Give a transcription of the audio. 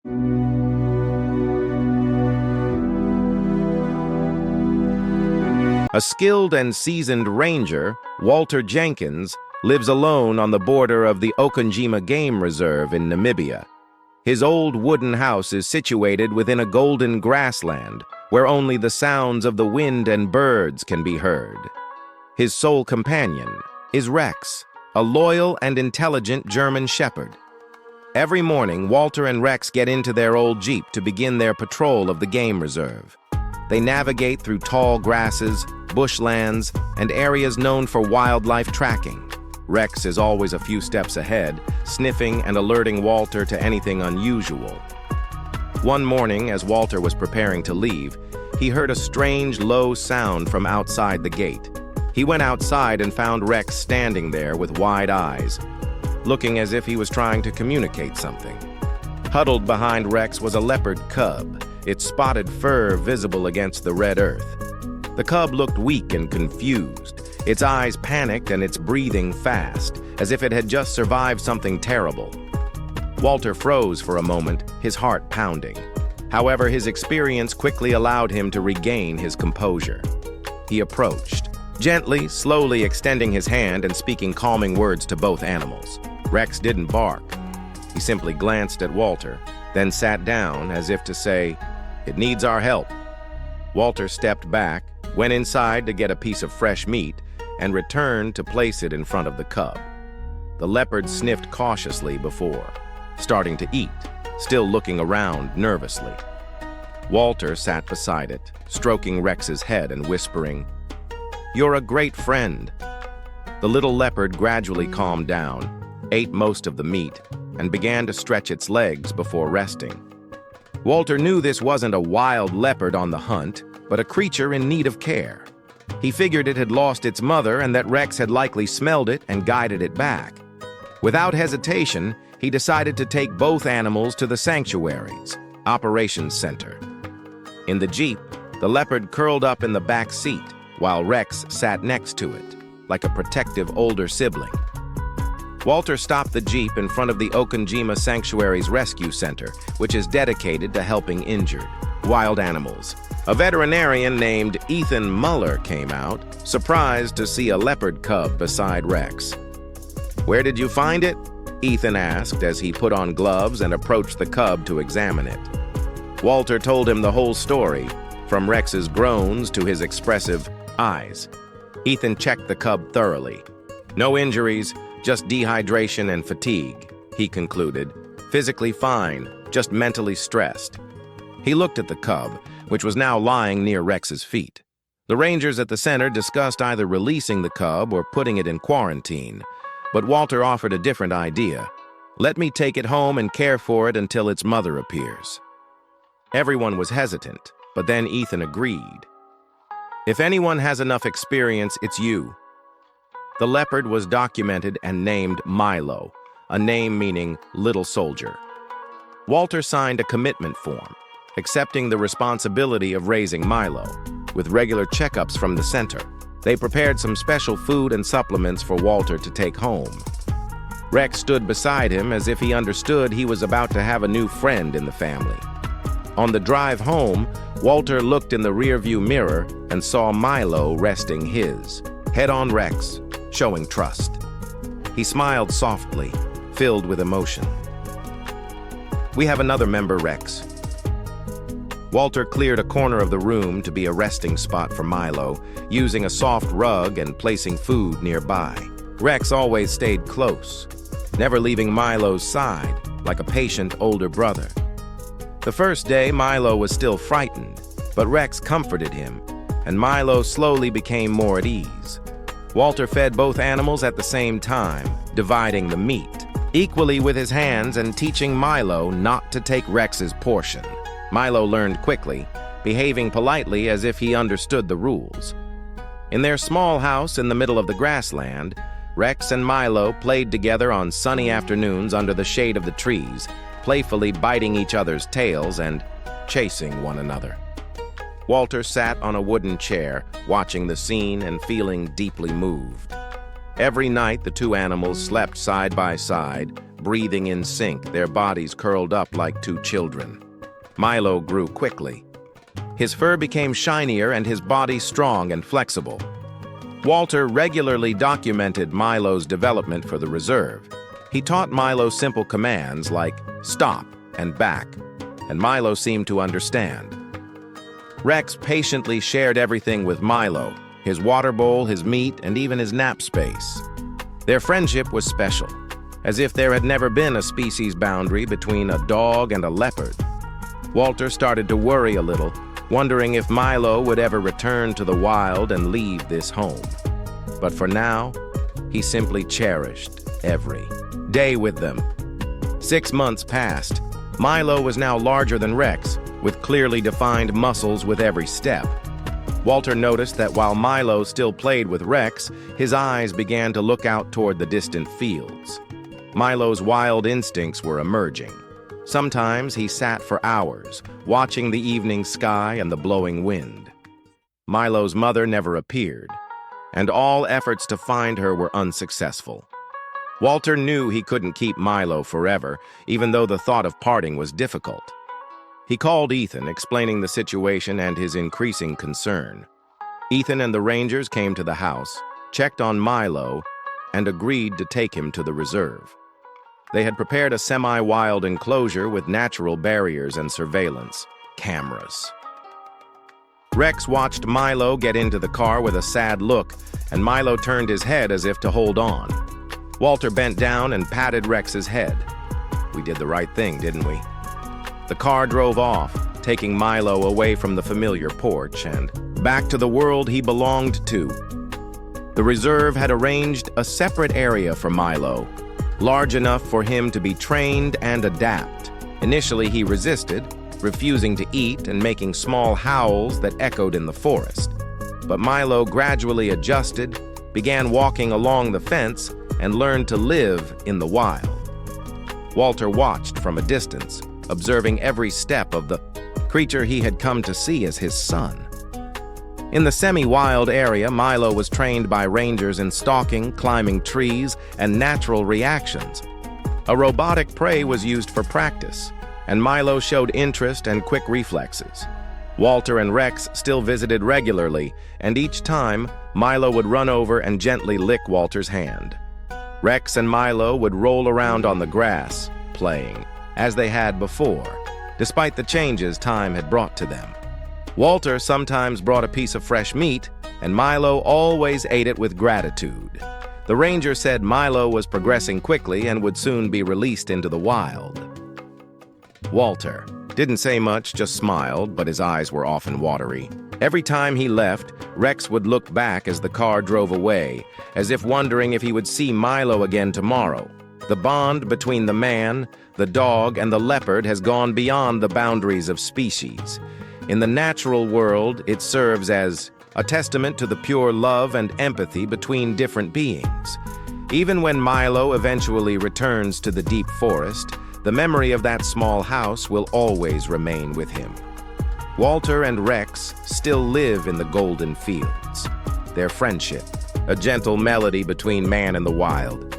A skilled and seasoned ranger, Walter Jenkins, lives alone on the border of the Okunjima Game Reserve in Namibia. His old wooden house is situated within a golden grassland where only the sounds of the wind and birds can be heard. His sole companion is Rex, a loyal and intelligent German shepherd. Every morning, Walter and Rex get into their old Jeep to begin their patrol of the game reserve. They navigate through tall grasses, bushlands, and areas known for wildlife tracking. Rex is always a few steps ahead, sniffing and alerting Walter to anything unusual. One morning, as Walter was preparing to leave, he heard a strange, low sound from outside the gate. He went outside and found Rex standing there with wide eyes, looking as if he was trying to communicate something. Huddled behind Rex was a leopard cub, its spotted fur visible against the red earth. The cub looked weak and confused, its eyes panicked and its breathing fast, as if it had just survived something terrible. Walter froze for a moment, his heart pounding. However, his experience quickly allowed him to regain his composure. He approached, gently, slowly extending his hand and speaking calming words to both animals. Rex didn't bark. He simply glanced at Walter, then sat down as if to say, "It needs our help." Walter stepped back, went inside to get a piece of fresh meat, and returned to place it in front of the cub. The leopard sniffed cautiously before starting to eat, still looking around nervously. Walter sat beside it, stroking Rex's head and whispering, "You're a great friend." The little leopard gradually calmed down, ate most of the meat, and began to stretch its legs before resting. Walter knew this wasn't a wild leopard on the hunt, but a creature in need of care. He figured it had lost its mother and that Rex had likely smelled it and guided it back. Without hesitation, he decided to take both animals to the sanctuary's operations center. In the Jeep, the leopard curled up in the back seat, while Rex sat next to it, like a protective older sibling. Walter stopped the Jeep in front of the Okunjima Sanctuary's rescue center, which is dedicated to helping injured wild animals. A veterinarian named Ethan Muller came out, surprised to see a leopard cub beside Rex. "Where did you find it?" Ethan asked as he put on gloves and approached the cub to examine it. Walter told him the whole story, from Rex's groans to his expressive eyes. Ethan checked the cub thoroughly. "No injuries, just dehydration and fatigue," he concluded. "Physically fine, just mentally stressed." He looked at the cub, which was now lying near Rex's feet. The rangers at the center discussed either releasing the cub or putting it in quarantine, but Walter offered a different idea. "Let me take it home and care for it until its mother appears." Everyone was hesitant, but then Ethan agreed. "If anyone has enough experience, it's you." The leopard was documented and named Milo, a name meaning little soldier. Walter signed a commitment form, accepting the responsibility of raising Milo, with regular checkups from the center. They prepared some special food and supplements for Walter to take home. Rex stood beside him as if he understood he was about to have a new friend in the family. On the drive home, Walter looked in the rearview mirror and saw Milo resting his head on Rex, showing trust. He smiled softly, filled with emotion. "We have another member, Rex." Walter cleared a corner of the room to be a resting spot for Milo, using a soft rug and placing food nearby. Rex always stayed close, never leaving Milo's side, like a patient older brother. The first day, Milo was still frightened, but Rex comforted him, and Milo slowly became more at ease. Walter fed both animals at the same time, dividing the meat equally with his hands and teaching Milo not to take Rex's portion. Milo learned quickly, behaving politely as if he understood the rules. In their small house in the middle of the grassland, Rex and Milo played together on sunny afternoons under the shade of the trees, playfully biting each other's tails and chasing one another. Walter sat on a wooden chair, watching the scene and feeling deeply moved. Every night, the two animals slept side by side, breathing in sync, their bodies curled up like two children. Milo grew quickly. His fur became shinier and his body strong and flexible. Walter regularly documented Milo's development for the reserve. He taught Milo simple commands like stop and back, and Milo seemed to understand. Rex patiently shared everything with Milo, his water bowl, his meat, and even his nap space. Their friendship was special, as if there had never been a species boundary between a dog and a leopard. Walter started to worry a little, wondering if Milo would ever return to the wild and leave this home. But for now, he simply cherished every day with them. 6 months passed. Milo was now larger than Rex, with clearly defined muscles with every step. Walter noticed that while Milo still played with Rex, his eyes began to look out toward the distant fields. Milo's wild instincts were emerging. Sometimes he sat for hours, watching the evening sky and the blowing wind. Milo's mother never appeared, and all efforts to find her were unsuccessful. Walter knew he couldn't keep Milo forever, even though the thought of parting was difficult. He called Ethan, explaining the situation and his increasing concern. Ethan and the Rangers came to the house, checked on Milo, and agreed to take him to the reserve. They had prepared a semi-wild enclosure with natural barriers and surveillance cameras. Rex watched Milo get into the car with a sad look, and Milo turned his head as if to hold on. Walter bent down and patted Rex's head. We did the right thing, didn't we? The car drove off, taking Milo away from the familiar porch and back to the world he belonged to. The reserve had arranged a separate area for Milo, large enough for him to be trained and adapt. Initially, he resisted, refusing to eat and making small howls that echoed in the forest. But Milo gradually adjusted, began walking along the fence, and learned to live in the wild. Walter watched from a distance, observing every step of the creature he had come to see as his son. In the semi-wild area, Milo was trained by rangers in stalking, climbing trees, and natural reactions. A robotic prey was used for practice, and Milo showed interest and quick reflexes. Walter and Rex still visited regularly, and each time, Milo would run over and gently lick Walter's hand. Rex and Milo would roll around on the grass, playing, as they had before, despite the changes time had brought to them. Walter sometimes brought a piece of fresh meat, and Milo always ate it with gratitude. The ranger said Milo was progressing quickly and would soon be released into the wild. Walter didn't say much, just smiled, but his eyes were often watery. Every time he left, Rex would look back as the car drove away, as if wondering if he would see Milo again tomorrow. The bond between the man, the dog, and the leopard has gone beyond the boundaries of species. In the natural world, it serves as a testament to the pure love and empathy between different beings. Even when Milo eventually returns to the deep forest, the memory of that small house will always remain with him. Walter and Rex still live in the golden fields. Their friendship, a gentle melody between man and the wild,